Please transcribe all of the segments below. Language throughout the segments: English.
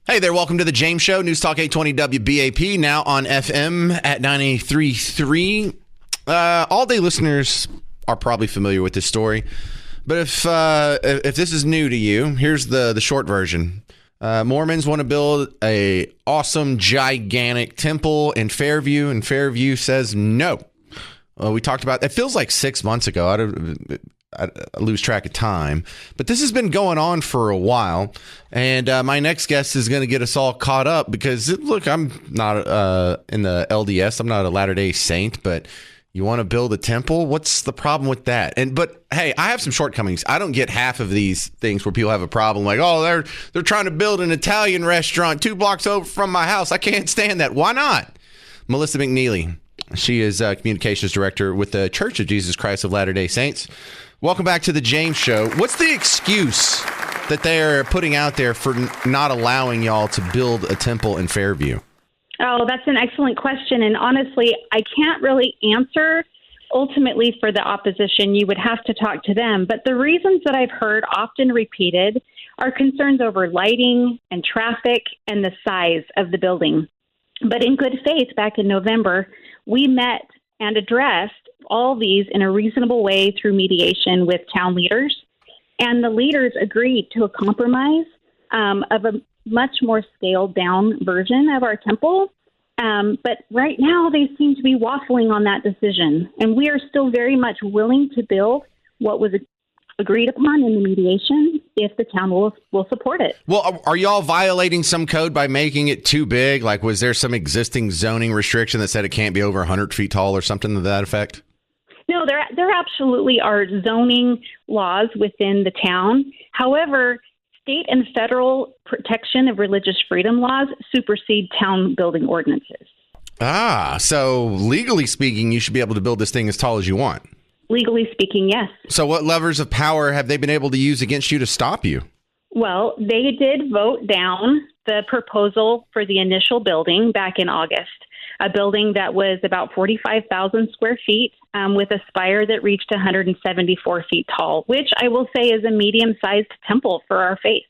Hey there, welcome to the James Show, News Talk 820 WBAP, now on FM at 93.3. All-day listeners are probably familiar with this story, but if this is new to you, here's the short version. Mormons want to build a awesome, gigantic temple in Fairview, and Fairview says no. We talked about, it feels like 6 months ago. I lose track of time, but this has been going on for a while, and my next guest is going to get us all caught up because, look, I'm not in the LDS. I'm not a Latter-day Saint, but you want to build a temple? What's the problem with that? But hey, I have some shortcomings. I don't get half of these things where people have a problem like, oh, they're trying to build an Italian restaurant 2 blocks over from my house. I can't stand that. Why not? Melissa McNeely. She is communications director with the Church of Jesus Christ of Latter-day Saints. Welcome back to the James Show. What's the excuse that they're putting out there for not allowing y'all to build a temple in Fairview? Oh, that's an excellent question. And honestly, I can't really answer. Ultimately, for the opposition, you would have to talk to them. But the reasons that I've heard often repeated are concerns over lighting and traffic and the size of the building. But in good faith, back in November, we met and addressed all these in a reasonable way through mediation with town leaders. And the leaders agreed to a compromise of a much more scaled down version of our temple. But right now they seem to be waffling on that decision. And we are still very much willing to build what was agreed upon in the mediation if the town will support it. Well, are y'all violating some code by making it too big? Like, was there some existing zoning restriction that said it can't be over 100 feet tall or something to that effect? No, there absolutely are zoning laws within the town. However, state and federal protection of religious freedom laws supersede town building ordinances. So legally speaking, you should be able to build this thing as tall as you want. Legally speaking, yes. So what levers of power have they been able to use against you to stop you? Well, they did vote down the proposal for the initial building back in August, a building that was about 45,000 square feet with a spire that reached 174 feet tall, which I will say is a medium-sized temple for our faith.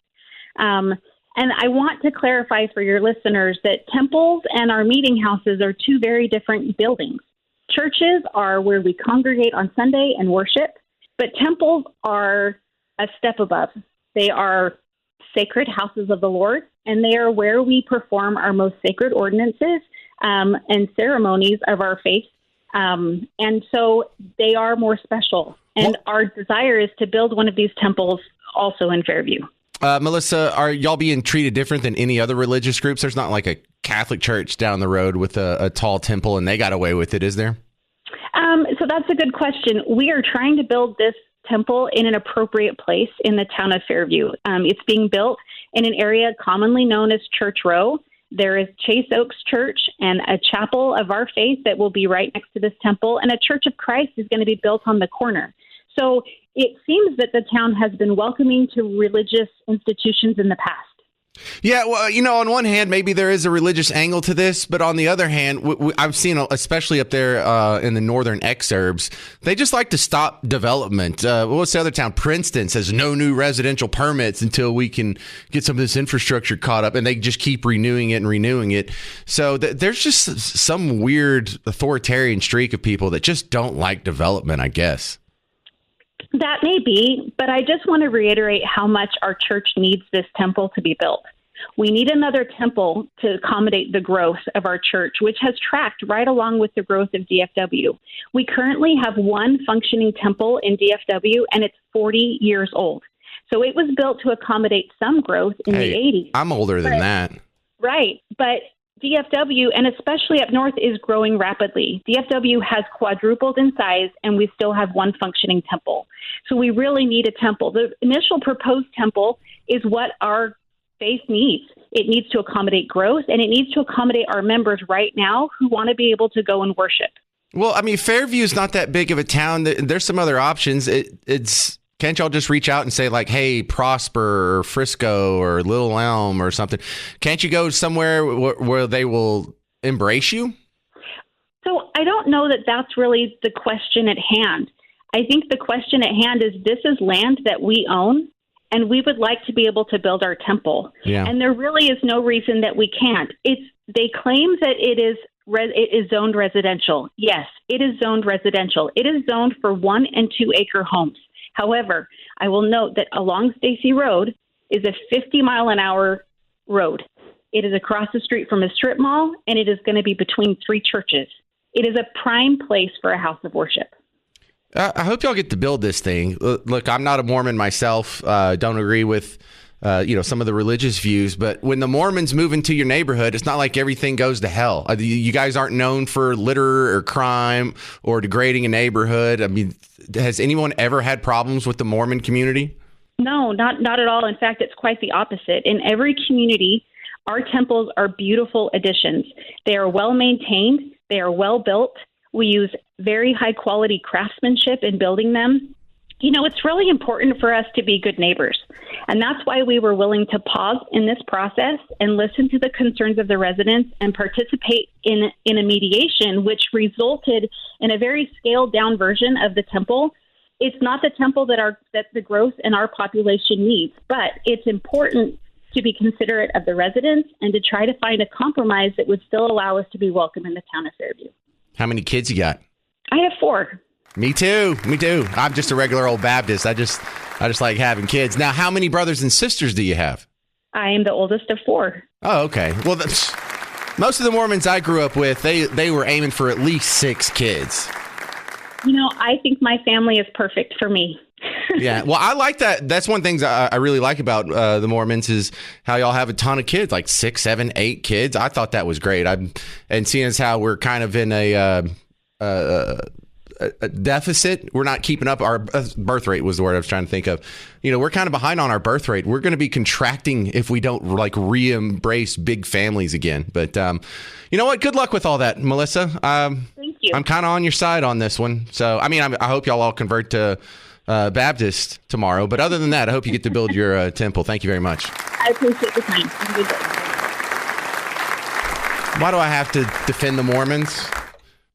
And I want to clarify for your listeners that temples and our meeting houses are two very different buildings. Churches are where we congregate on Sunday and worship, but temples are a step above. They are sacred houses of the Lord, and they are where we perform our most sacred ordinances and ceremonies of our faith. And so they are more special. And our desire is to build one of these temples also in Fairview. Melissa, are y'all being treated different than any other religious groups? There's not like a Catholic church down the road with a tall temple and they got away with it, is there? So that's a good question. We are trying to build this temple in an appropriate place in the town of Fairview. It's being built in an area commonly known as Church Row. There is Chase Oaks Church and a chapel of our faith that will be right next to this temple, and a Church of Christ is going to be built on the corner. So it seems that the town has been welcoming to religious institutions in the past. Yeah, well, on one hand, maybe there is a religious angle to this, but on the other hand, I've seen, especially up there in the northern exurbs, they just like to stop development. What's the other town? Princeton says no new residential permits until we can get some of this infrastructure caught up, and they just keep renewing it and renewing it. So there's just some weird authoritarian streak of people that just don't like development, I guess. That may be, but I just want to reiterate how much our church needs this temple to be built. We need another temple to accommodate the growth of our church, which has tracked right along with the growth of DFW. We currently have one functioning temple in DFW, and it's 40 years old. So it was built to accommodate some growth in the 80s. I'm older than that. Right, but DFW, and especially up north, is growing rapidly. DFW has quadrupled in size, and we still have one functioning temple. So we really need a temple. The initial proposed temple is what our faith needs. It needs to accommodate growth, and it needs to accommodate our members right now who want to be able to go and worship. Well, I mean, Fairview is not that big of a town. There's some other options. Can't y'all just reach out and say, like, hey, Prosper or Frisco or Little Elm or something? Can't you go somewhere where they will embrace you? So I don't know that that's really the question at hand. I think the question at hand is this is land that we own, and we would like to be able to build our temple. Yeah. And there really is no reason that we can't. They claim that it is zoned residential. Yes, it is zoned residential. It is zoned for 1 and 2 acre homes. However, I will note that along Stacy Road is a 50-mile-an-hour road. It is across the street from a strip mall, and it is going to be between 3 churches. It is a prime place for a house of worship. I hope y'all get to build this thing. Look, I'm not a Mormon myself. Don't agree with some of the religious views. But when the Mormons move into your neighborhood, it's not like everything goes to hell. You guys aren't known for litter or crime or degrading a neighborhood. I mean, has anyone ever had problems with the Mormon community? No, not at all. In fact, it's quite the opposite. In every community, our temples are beautiful additions. They are well maintained. They are well built. We use very high quality craftsmanship in building them. You know, it's really important for us to be good neighbors. And that's why we were willing to pause in this process and listen to the concerns of the residents and participate in a mediation, which resulted in a very scaled down version of the temple. It's not the temple that the growth in our population needs, but it's important to be considerate of the residents and to try to find a compromise that would still allow us to be welcome in the town of Fairview. How many kids you got? I have 4. Me too. I'm just a regular old Baptist. I just like having kids. Now, how many brothers and sisters do you have? I am the oldest of 4. Oh, okay. Well, most of the Mormons I grew up with, they were aiming for at least 6 kids. You know, I think my family is perfect for me. Yeah. Well, I like that. That's one thing I really like about the Mormons is how y'all have a ton of kids, like 6, 7, 8 kids. I thought that was great. And seeing as how we're kind of in a deficit, we're not keeping up. Our birth rate was the word I was trying to think of. You know, we're kind of behind on our birth rate. We're going to be contracting if we don't like re-embrace big families again. But you know what? Good luck with all that, Melissa. Thank you. I'm kind of on your side on this one. So, I mean, I hope y'all all convert to Baptist tomorrow. But other than that, I hope you get to build your temple. Thank you very much. I appreciate the time. Have a good day. Why do I have to defend the Mormons?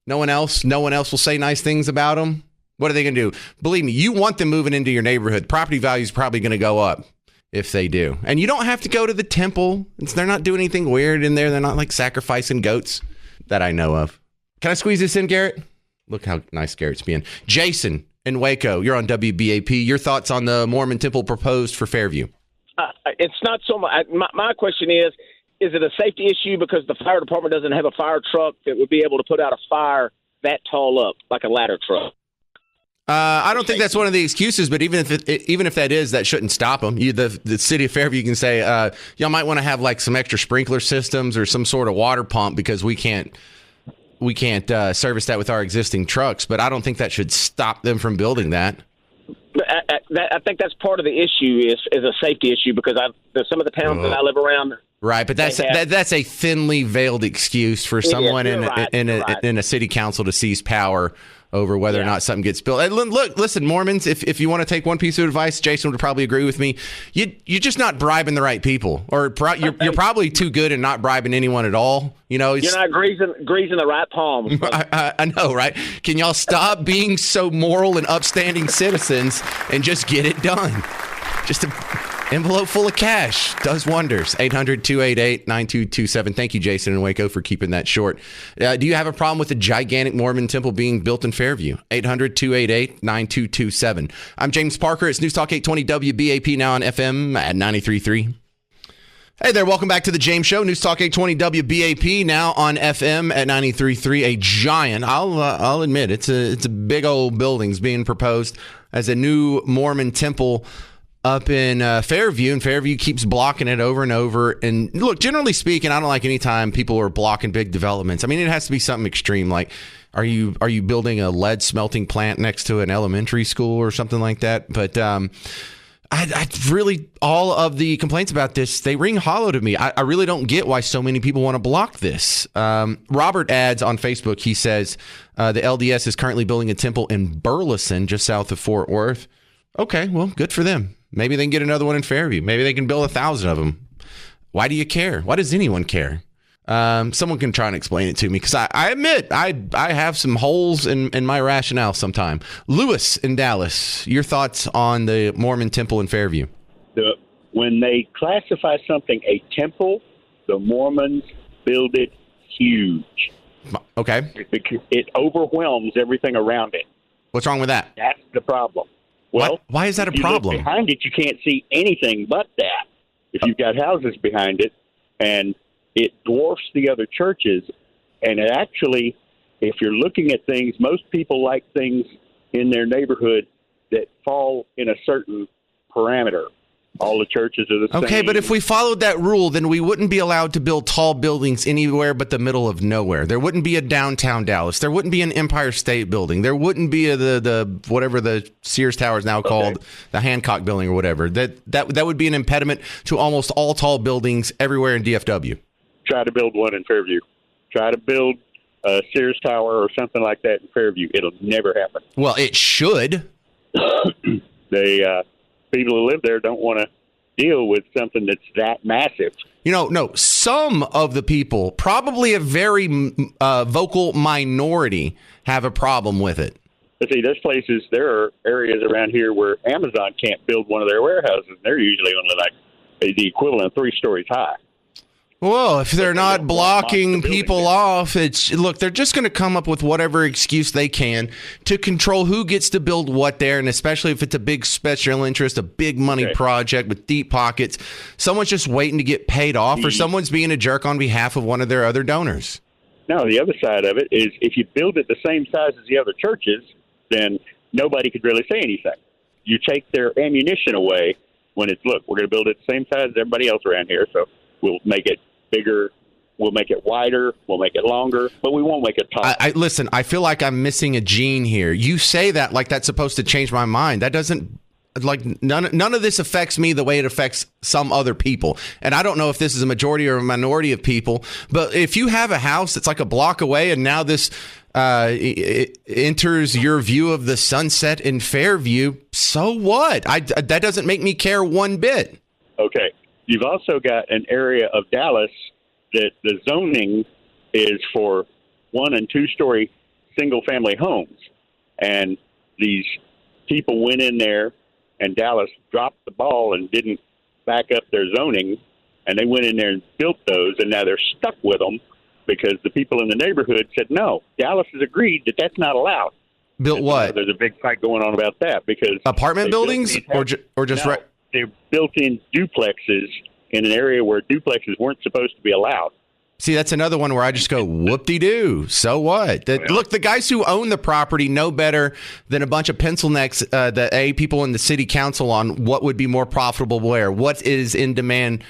No one else will say nice things about them. What are they going to do? Believe me, you want them moving into your neighborhood. Property value is probably going to go up if they do. And you don't have to go to the temple. They're not doing anything weird in there. They're not like sacrificing goats that I know of. Can I squeeze this in, Garrett? Look how nice Garrett's being. Jason in Waco, you're on WBAP. Your thoughts on the Mormon temple proposed for Fairview? It's not so much. My question is it a safety issue because the fire department doesn't have a fire truck that would be able to put out a fire that tall up, like a ladder truck? I don't think that's one of the excuses, but even if that is, that shouldn't stop them. The city of Fairview can say, y'all might want to have like some extra sprinkler systems or some sort of water pump because we can't service that with our existing trucks. But I don't think that should stop them from building that. I think that's part of the issue is a safety issue because there's some of the towns that I live around. Right, but that's a thinly veiled excuse for someone in a city council to seize power over whether or not something gets built. And look, listen, Mormons, if you want to take one piece of advice, Jason would probably agree with me. You're just not bribing the right people, or you're probably too good and not bribing anyone at all. You know, you're not greasing the right palms. I know, right? Can y'all stop being so moral and upstanding citizens and just get it done? Just an envelope full of cash does wonders. 800-288-9227. Thank you, Jason in Waco, for keeping that short. Do you have a problem with the gigantic Mormon temple being built in Fairview? 800-288-9227. I'm James Parker. It's News Talk 820 WBAP, now on FM at 93.3. Hey there, welcome back to the James Show. News Talk 820 WBAP, now on FM at 93.3. A giant, I'll admit, it's a big old building's being proposed as a new Mormon temple up in Fairview, and Fairview keeps blocking it over and over. And look, generally speaking, I don't like any time people are blocking big developments. I mean, it has to be something extreme. Like, are you building a lead smelting plant next to an elementary school or something like that? But I really, all of the complaints about this, they ring hollow to me. I really don't get why so many people want to block this. Robert adds on Facebook, he says, the LDS is currently building a temple in Burleson, just south of Fort Worth. Okay, well, good for them. Maybe they can get another one in Fairview. Maybe they can build 1,000 of them. Why do you care? Why does anyone care? Someone can try and explain it to me, because I admit I have some holes in my rationale sometime. Lewis in Dallas, your thoughts on the Mormon temple in Fairview? When they classify something a temple, the Mormons build it huge. Okay. It overwhelms everything around it. What's wrong with that? That's the problem. Well, why is that a if you problem? look behind it, you can't see anything but that. If you've got houses behind it, and it dwarfs the other churches, and it actually, if you're looking at things, most people like things in their neighborhood that fall in a certain parameter. All the churches are the same. Okay, but if we followed that rule, then we wouldn't be allowed to build tall buildings anywhere but the middle of nowhere. There wouldn't be a downtown Dallas. There wouldn't be an Empire State Building. There wouldn't be the whatever the Sears Tower is now called, the Hancock Building or whatever. That would be an impediment to almost all tall buildings everywhere in DFW. Try to build one in Fairview. Try to build a Sears Tower or something like that in Fairview. It'll never happen. Well, it should. People who live there don't want to deal with something that's that massive. No, some of the people, probably a very vocal minority, have a problem with it. But see, there are areas around here where Amazon can't build one of their warehouses. They're usually only like the equivalent of 3 stories high. Well, if they're not blocking people off, they're just going to come up with whatever excuse they can to control who gets to build what there, and especially if it's a big special interest, a big money project with deep pockets, someone's just waiting to get paid off, or someone's being a jerk on behalf of one of their other donors. No, the other side of it is if you build it the same size as the other churches, then nobody could really say anything. You take their ammunition away when it's, look, we're going to build it the same size as everybody else around here, so we'll make it bigger, we'll make it wider, we'll make it longer, but we won't make it taller. Listen, I feel like I'm missing a gene here. You say that like that's supposed to change my mind. That doesn't, like, none of this affects me the way it affects some other people. And I don't know if this is a majority or a minority of people, but if you have a house that's like a block away and now this it enters your view of the sunset in Fairview, so what? That doesn't make me care one bit. Okay. You've also got an area of Dallas that the zoning is for 1- and 2-story single-family homes. And these people went in there, and Dallas dropped the ball and didn't back up their zoning, and they went in there and built those, and now they're stuck with them because the people in the neighborhood said, no, Dallas has agreed that that's not allowed. Built what? There's a big fight going on about that because apartment buildings or just no, they're built-in duplexes in an area where duplexes weren't supposed to be allowed. See, that's another one where I just go, whoop-de-doo, so what? Look, the guys who own the property know better than a bunch of pencil necks, people in the city council on what would be more profitable where, what is in demand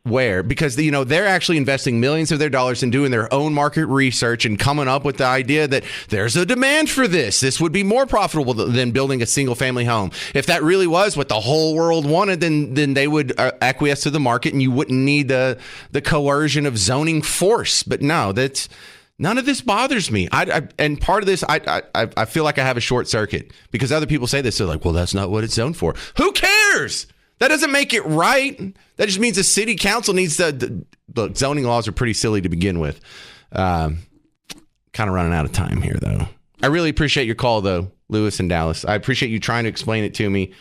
where, because, they're actually investing millions of their dollars in doing their own market research and coming up with the idea that there's a demand for this. This would be more profitable than building a single family home. If that really was what the whole world wanted, then they would acquiesce to the market and you wouldn't need the coercion of zoning force. But no, none of this bothers me. And part of this, I feel like I have a short circuit because other people say this. They're like, well, that's not what it's zoned for. Who cares? That doesn't make it right. That just means the city council needs to look. Zoning laws are pretty silly to begin with. Kind of running out of time here, though. I really appreciate your call, though, Lewis and Dallas. I appreciate you trying to explain it to me.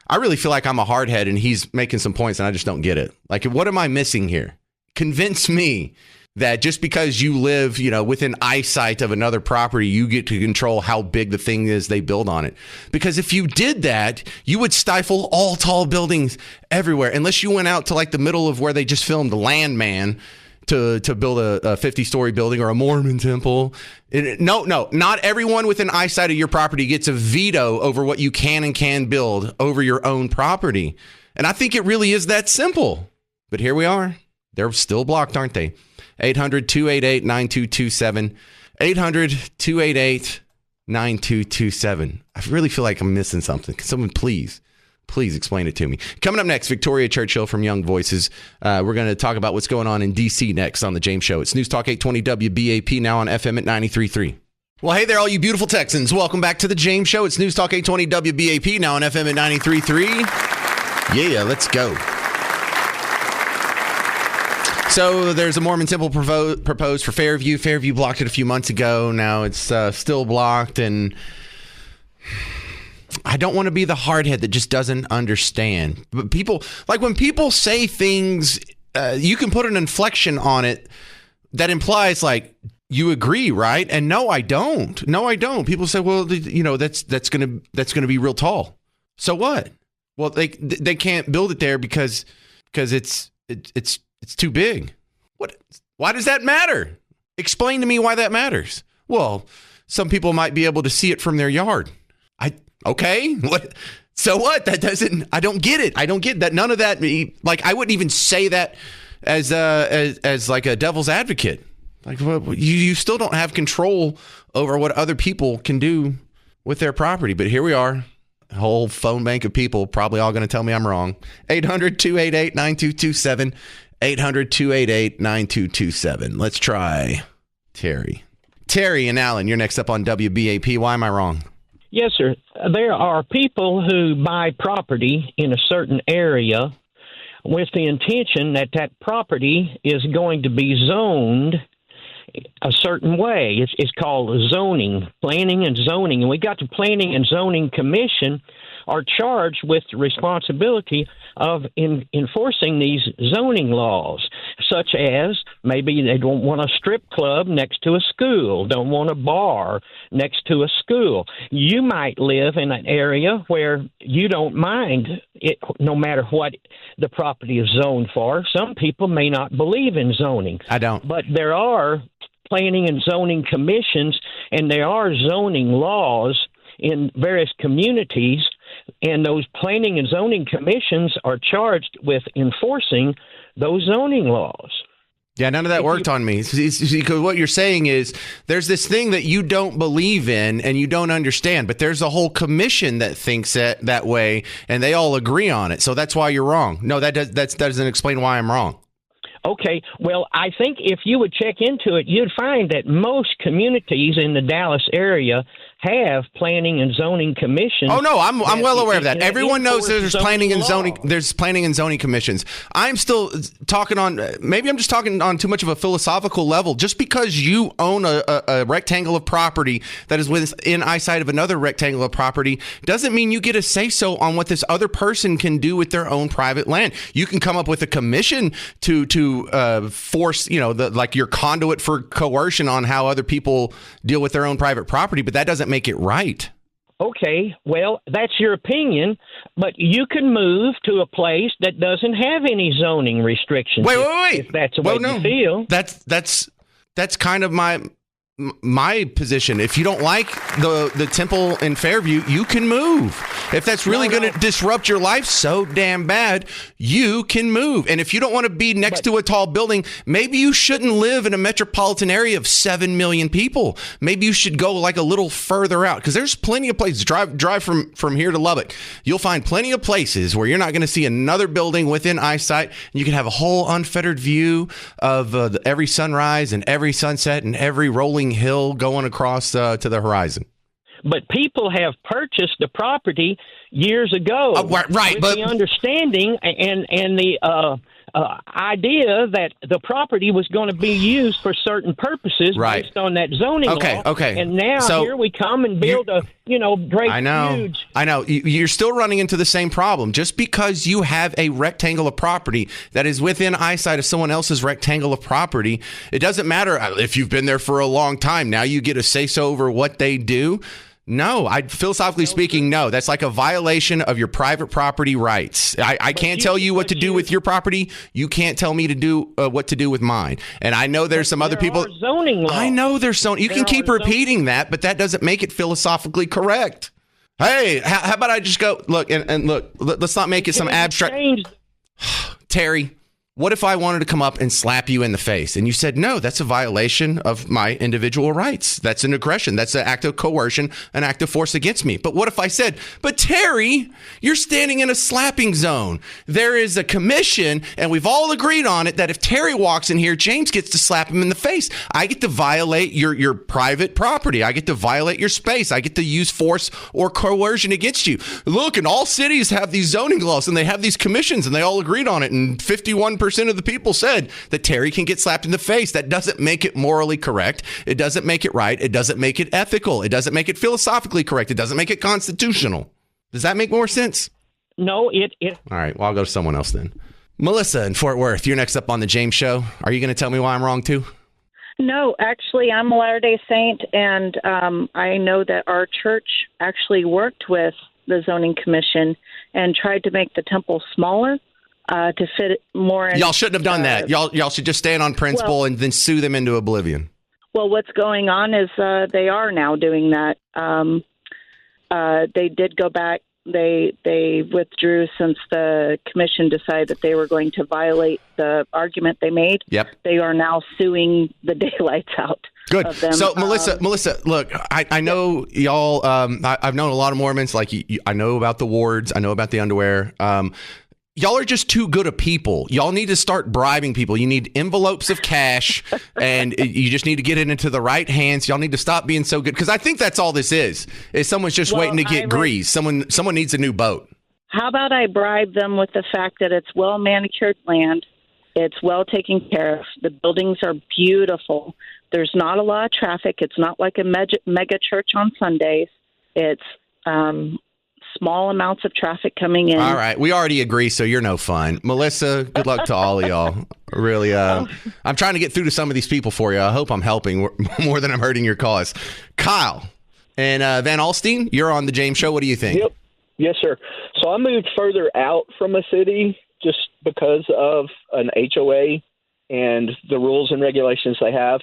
I really feel like I'm a hardhead and he's making some points and I just don't get it. Like, what am I missing here? Convince me that just because you live, within eyesight of another property, you get to control how big the thing is they build on it. Because if you did that, you would stifle all tall buildings everywhere, unless you went out to like the middle of where they just filmed Landman to build a 50-story building or a Mormon temple. No, not everyone within eyesight of your property gets a veto over what you can and can build over your own property. And I think it really is that simple. But here we are. They're still blocked, aren't they? 800-288-9227. 800-288-9227. I really feel like I'm missing something. Can someone please explain it to me? Coming up next, Victoria Churchill from Young Voices. We're going to talk about what's going on in D.C. next on The James Show. It's News Talk 820 WBAP, now on FM at 93.3. Well, hey there, all you beautiful Texans. Welcome back to The James Show. It's News Talk 820 WBAP, now on FM at 93.3. Yeah, let's go. So there's a Mormon temple proposed for Fairview. Fairview blocked it a few months ago. Now it's still blocked. And I don't want to be the hardhead that just doesn't understand. But people, like when people say things, you can put an inflection on it that implies like, you agree, right? And no, I don't. No, I don't. People say, well, that's gonna be real tall. So what? Well, they can't build it there because it's too big. What? Why does that matter? Explain to me why that matters. Well, some people might be able to see it from their yard. Okay. What? So what? That doesn't. I don't get it. I don't get that. None of that. Like I wouldn't even say that as like a devil's advocate. Like you still don't have control over what other people can do with their property. But here we are. A whole phone bank of people probably all going to tell me I'm wrong. 800-288-9227. 800-288-9227. Let's try Terry. Terry and Alan, you're next up on WBAP. Why am I wrong? Yes, sir. There are people who buy property in a certain area with the intention that that property is going to be zoned a certain way. It's called zoning, planning and zoning. And we got the Planning and Zoning Commission are charged with the responsibility of enforcing these zoning laws, such as maybe they don't want a strip club next to a school, don't want a bar next to a school. You might live in an area where you don't mind it, no matter what the property is zoned for. Some people may not believe in zoning. I don't. But there are planning and zoning commissions, and there are zoning laws in various communities, and those planning and zoning commissions are charged with enforcing those zoning laws. Yeah, none of that worked on me. Because what you're saying is there's this thing that you don't believe in and you don't understand, but there's a whole commission that thinks that way, and they all agree on it. So that's why you're wrong. No, that doesn't explain why I'm wrong. Okay, well, I think if you would check into it, you'd find that most communities in the Dallas area have planning and zoning commissions. Oh no, I'm well aware of that. Everyone knows there's planning and zoning. There's planning and zoning commissions. I'm still talking on. Maybe I'm just talking on too much of a philosophical level. Just because you own a rectangle of property that is within eyesight of another rectangle of property doesn't mean you get a say so on what this other person can do with their own private land. You can come up with a commission to force, like your conduit for coercion on how other people deal with their own private property, but that doesn't make it right. Okay, well, that's your opinion, but you can move to a place that doesn't have any zoning restrictions. Wait. If that's the way you feel. That's kind of my position. If you don't like the temple in Fairview, you can move. If that's really going to disrupt your life so damn bad, you can move. And if you don't want to be next to a tall building, maybe you shouldn't live in a metropolitan area of 7 million people. Maybe you should go like a little further out, because there's plenty of places. Drive from here to Lubbock. You'll find plenty of places where you're not going to see another building within eyesight. You can have a whole unfettered view of every sunrise and every sunset and every rolling hill going across to the horizon. But people have purchased the property years ago, right? With the understanding and the idea that the property was going to be used for certain purposes, right, based on that zoning law. Okay. And now here we come and build great, huge. I know. You're still running into the same problem. Just because you have a rectangle of property that is within eyesight of someone else's rectangle of property, it doesn't matter if you've been there for a long time. Now you get a say-so over what they do. No, philosophically speaking, no. That's like a violation of your private property rights. I can't tell you what to do with your property. You can't tell me to do what to do with mine. And I know there's some other people. Zoning laws. I know there's zoning. You can keep repeating that, but that doesn't make it philosophically correct. Hey, how about I just go look and look? Let's not make it some abstract. Terry, what if I wanted to come up and slap you in the face and you said, no, that's a violation of my individual rights. That's an aggression. That's an act of coercion, an act of force against me. But what if I said, but Terry, you're standing in a slapping zone. There is a commission and we've all agreed on it that if Terry walks in here, James gets to slap him in the face. I get to violate your private property. I get to violate your space. I get to use force or coercion against you. Look, and all cities have these zoning laws and they have these commissions and they all agreed on it. And 51% of the people said that Terry can get slapped in the face. That doesn't make it morally correct. It doesn't make it right. It doesn't make it ethical. It doesn't make it philosophically correct. It doesn't make it constitutional. Does that make more sense? No, it. All right. Well, I'll go to someone else then. Melissa in Fort Worth, you're next up on the James Show. Are you going to tell me why I'm wrong too? No, actually, I'm a Latter-day Saint, and I know that our church actually worked with the zoning commission and tried to make the temple smaller to fit it more in. Y'all shouldn't have done that. Y'all should just stand on principle and then sue them into oblivion. Well, what's going on is they are now doing that. They did go back. They withdrew since the commission decided that they were going to violate the argument they made. Yep. They are now suing the daylights out. Good. Of them. So, Melissa, look, I know y'all. I've known a lot of Mormons. Like, I know about the wards. I know about the underwear. Y'all are just too good of people. Y'all need to start bribing people. You need envelopes of cash, and you just need to get it into the right hands. Y'all need to stop being so good, because I think that's all this is someone's just waiting to get grease. Someone needs a new boat. How about I bribe them with the fact that it's well-manicured land, it's well taken care of, the buildings are beautiful, there's not a lot of traffic, it's not like a mega church on Sundays, it's small amounts of traffic coming in. All right. We already agree, so you're no fun. Melissa, good luck to all of y'all. Really, I'm trying to get through to some of these people for you. I hope I'm helping more than I'm hurting your cause. Kyle and Van Alstyne, you're on the James Show. What do you think? Yep. Yes, sir. So I moved further out from a city just because of an HOA and the rules and regulations they have,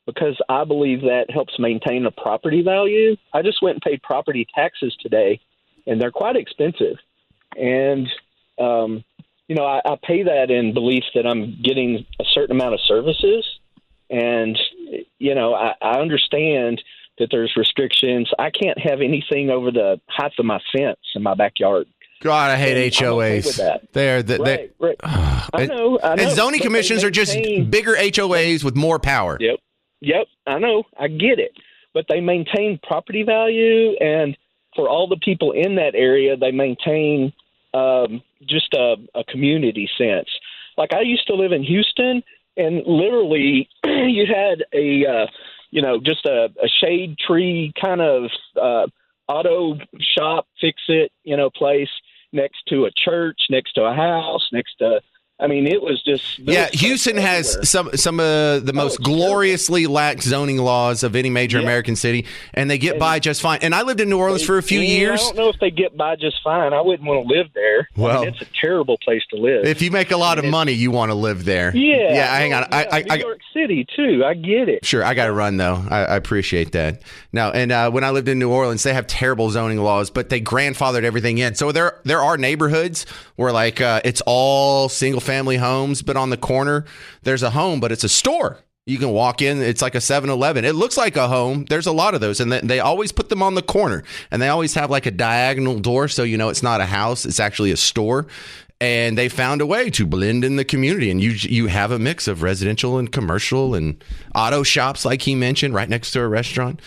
because I believe that helps maintain the property value. I just went and paid property taxes today, and they're quite expensive. And, I pay that in belief that I'm getting a certain amount of services. And, I understand that there's restrictions. I can't have anything over the height of my fence in my backyard. God, I hate HOAs. Okay right. I know. And zoning commissions are just bigger HOAs with more power. Yep. I know. I get it. But they maintain property value, and for all the people in that area, they maintain just a community sense. Like, I used to live in Houston, and literally you had just a shade tree kind of auto shop, fix-it, place next to a church, next to a house, it was just... Yeah, Houston has some of the most gloriously lax zoning laws of any major American city, and they get by just fine. And I lived in New Orleans for a few years. I don't know if they get by just fine. I wouldn't want to live there. Well, it's a terrible place to live. If you make a lot of money, you want to live there. Yeah. Hang on. New York City, too. I get it. Sure, I got to run, though. I appreciate that. Now, and when I lived in New Orleans, they have terrible zoning laws, but they grandfathered everything in. So there are neighborhoods where, like, it's all single-family homes, but on the corner, there's a home, but it's a store. You can walk in. It's like a 7-Eleven. It looks like a home. There's a lot of those, and they always put them on the corner, and they always have like a diagonal door, so it's not a house. It's actually a store. And they found a way to blend in the community, and you have a mix of residential and commercial and auto shops, like he mentioned, right next to a restaurant.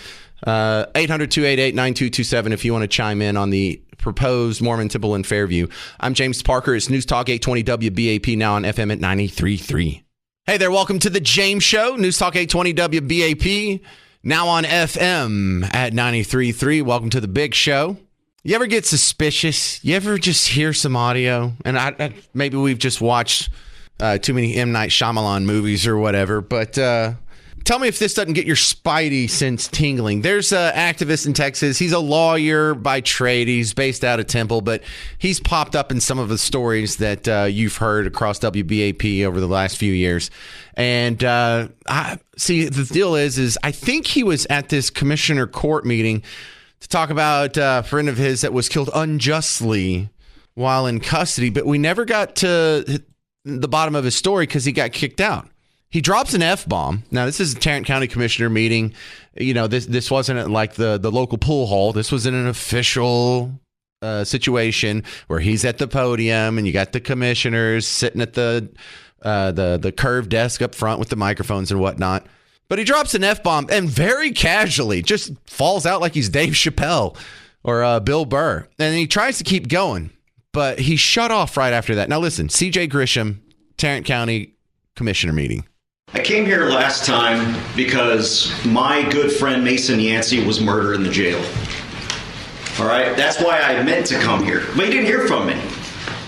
800-288-9227 if you want to chime in on the proposed Mormon temple in Fairview. I'm James Parker. It's News Talk 820 WBAP, now on FM at 93.3. Hey there, welcome to the James Show. News Talk 820 WBAP, now on FM at 93.3. Welcome to the big show. You ever get suspicious? You ever just hear some audio? And maybe we've just watched too many M. Night Shyamalan movies or whatever, but tell me if this doesn't get your spidey sense tingling. There's an activist in Texas. He's a lawyer by trade. He's based out of Temple, but he's popped up in some of the stories that you've heard across WBAP over the last few years. And the deal is I think he was at this commissioner court meeting to talk about a friend of his that was killed unjustly while in custody, but we never got to the bottom of his story because he got kicked out. He drops an F-bomb. Now, this is a Tarrant County Commissioner meeting. This wasn't at like the local pool hall. This was in an official situation where he's at the podium and you got the commissioners sitting at the curved desk up front with the microphones and whatnot. But he drops an F-bomb and very casually just falls out like he's Dave Chappelle or Bill Burr. And he tries to keep going, but he's shut off right after that. Now, listen, C.J. Grisham, Tarrant County Commissioner meeting. I came here last time because my good friend Mason Yancey was murdered in the jail. All right? That's why I meant to come here. But you didn't hear from me.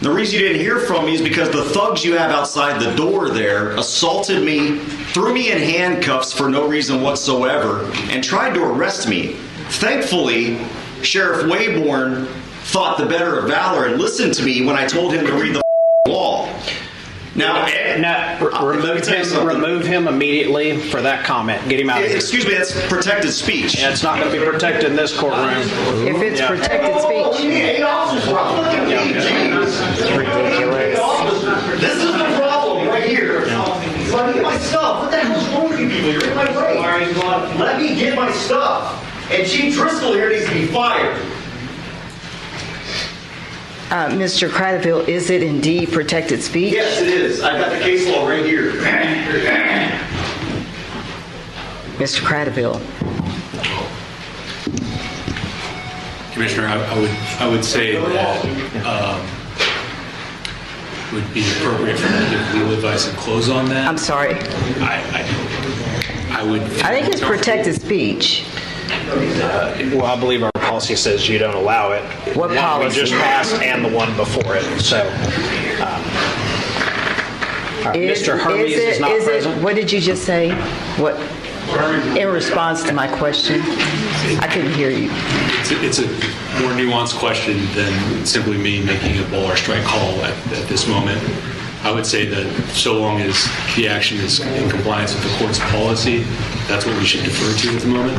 The reason you didn't hear from me is because the thugs you have outside the door there assaulted me, threw me in handcuffs for no reason whatsoever, and tried to arrest me. Thankfully, Sheriff Wayborn thought the better of valor and listened to me when I told him to read the law. Now, remove him immediately for that comment. Get him out of here. Excuse me, that's protected speech. Yeah, it's not going to be protected in this courtroom. If it's protected speech. It's ridiculous. This is the problem right here. Let me get my stuff. What the hell is wrong with you people? You're in my way. Let me get my stuff. And Chief Driscoll here needs to be fired. Mr. Cradaville, is it indeed protected speech? Yes, it is. I've got the case law right here. Mr. Cradaville. Commissioner, I would say that would be appropriate for me to give legal advice and close on that. I'm sorry. I would. I think it's protected speech. Well, I believe our policy says you don't allow it. What policy? We just passed and the one before it. So, Mr. Hermes is not present. What did you just say? What? In response to my question, I couldn't hear you. It's a more nuanced question than simply me making a ball or strike call at this moment. I would say that so long as the action is in compliance with the court's policy, that's what we should defer to at the moment.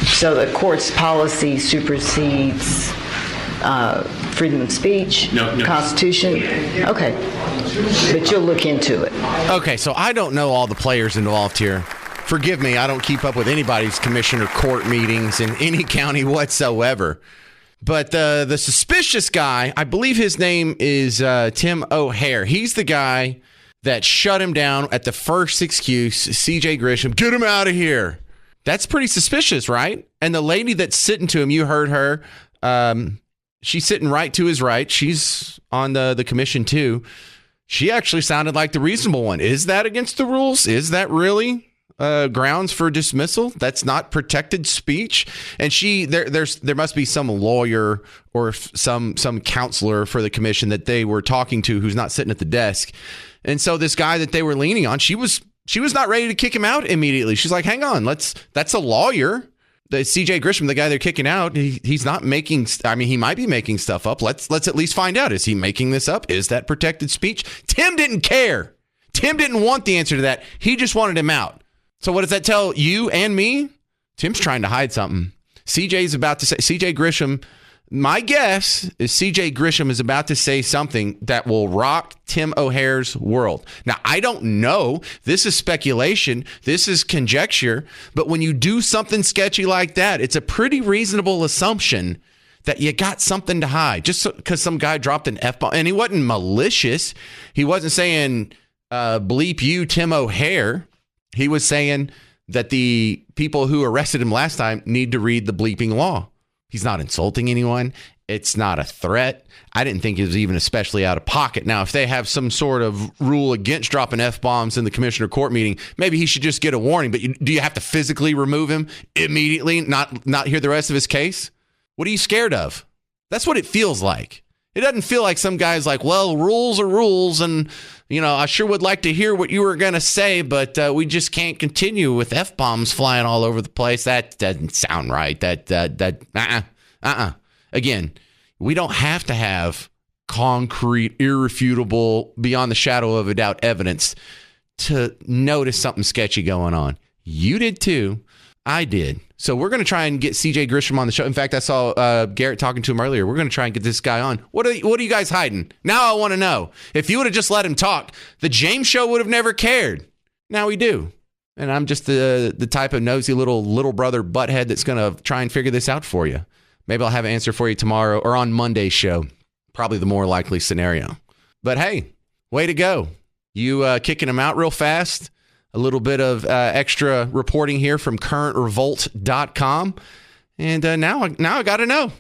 So the court's policy supersedes freedom of speech, No. Constitution? Okay. But you'll look into it. Okay, so I don't know all the players involved here. Forgive me, I don't keep up with anybody's commissioner court meetings in any county whatsoever. But the suspicious guy, I believe his name is Tim O'Hare. He's the guy that shut him down at the first excuse. C.J. Grisham, get him out of here. That's pretty suspicious, right? And the lady that's sitting to him, you heard her. She's sitting right to his right. She's on the commission too. She actually sounded like the reasonable one. Is that against the rules? Is that really grounds for dismissal? That's not protected speech. And there must be some lawyer or some counselor for the commission that they were talking to who's not sitting at the desk. And so this guy that they were leaning on, she was not ready to kick him out immediately. She's like, hang on, that's a lawyer. The C.J. Grisham, the guy they're kicking out, he's not making. I mean, he might be making stuff up. Let's at least find out. Is he making this up? Is that protected speech? Tim didn't care. Tim didn't want the answer to that. He just wanted him out. So what does that tell you and me? Tim's trying to hide something. C.J. Grisham. My guess is C.J. Grisham is about to say something that will rock Tim O'Hare's world. Now, I don't know. This is speculation. This is conjecture. But when you do something sketchy like that, it's a pretty reasonable assumption that you got something to hide. Just because some guy dropped an F-bomb. And he wasn't malicious. He wasn't saying, bleep you, Tim O'Hare. He was saying that the people who arrested him last time need to read the bleeping law. He's not insulting anyone. It's not a threat. I didn't think it was even especially out of pocket. Now, if they have some sort of rule against dropping F-bombs in the commissioner court meeting, maybe he should just get a warning. But do you have to physically remove him immediately, not hear the rest of his case? What are you scared of? That's what it feels like. It doesn't feel like some guy's like, well, rules are rules, and I sure would like to hear what you were going to say, but we just can't continue with F-bombs flying all over the place. That doesn't sound right. Again, we don't have to have concrete, irrefutable, beyond the shadow of a doubt evidence to notice something sketchy going on. You did too. I did. So we're going to try and get C.J. Grisham on the show. In fact, I saw Garrett talking to him earlier. We're going to try and get this guy on. What are you guys hiding? Now I want to know. If you would have just let him talk, the James Show would have never cared. Now we do. And I'm just the type of nosy little brother butthead that's going to try and figure this out for you. Maybe I'll have an answer for you tomorrow or on Monday's show. Probably the more likely scenario. But hey, way to go. You kicking him out real fast. A little bit of extra reporting here from currentrevolt.com. And now I got to know.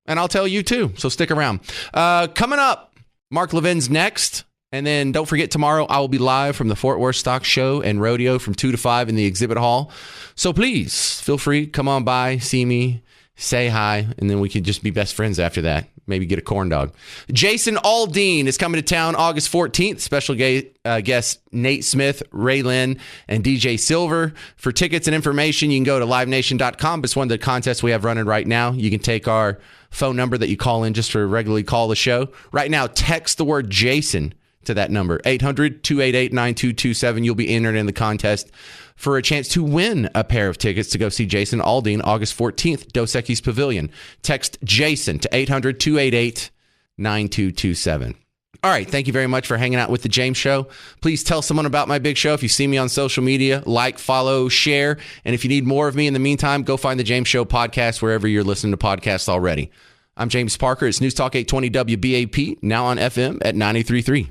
And I'll tell you too. So stick around. Coming up, Mark Levin's next. And then don't forget, tomorrow I will be live from the Fort Worth Stock Show and Rodeo from 2 to 5 in the exhibit hall. So please feel free, come on by, see me, say hi, and then we could just be best friends after that. Maybe get a corn dog. Jason Aldean is coming to town August 14th. Special guest Nate Smith, Ray Lynn, and DJ Silver. For tickets and information, you can go to livenation.com. It's one of the contests we have running right now. You can take our phone number that you call in just to regularly call the show. Right now, text the word Jason to that number, 800-288-9227. You'll be entered in the contest for a chance to win a pair of tickets to go see Jason Aldean August 14th, Dos Equis Pavilion. Text Jason to 800-288-9227. All right, thank you very much for hanging out with The James Show. Please tell someone about my big show. If you see me on social media, like, follow, share. And if you need more of me in the meantime, go find The James Show podcast wherever you're listening to podcasts already. I'm James Parker. It's News Talk 820 WBAP, now on FM at 93.3.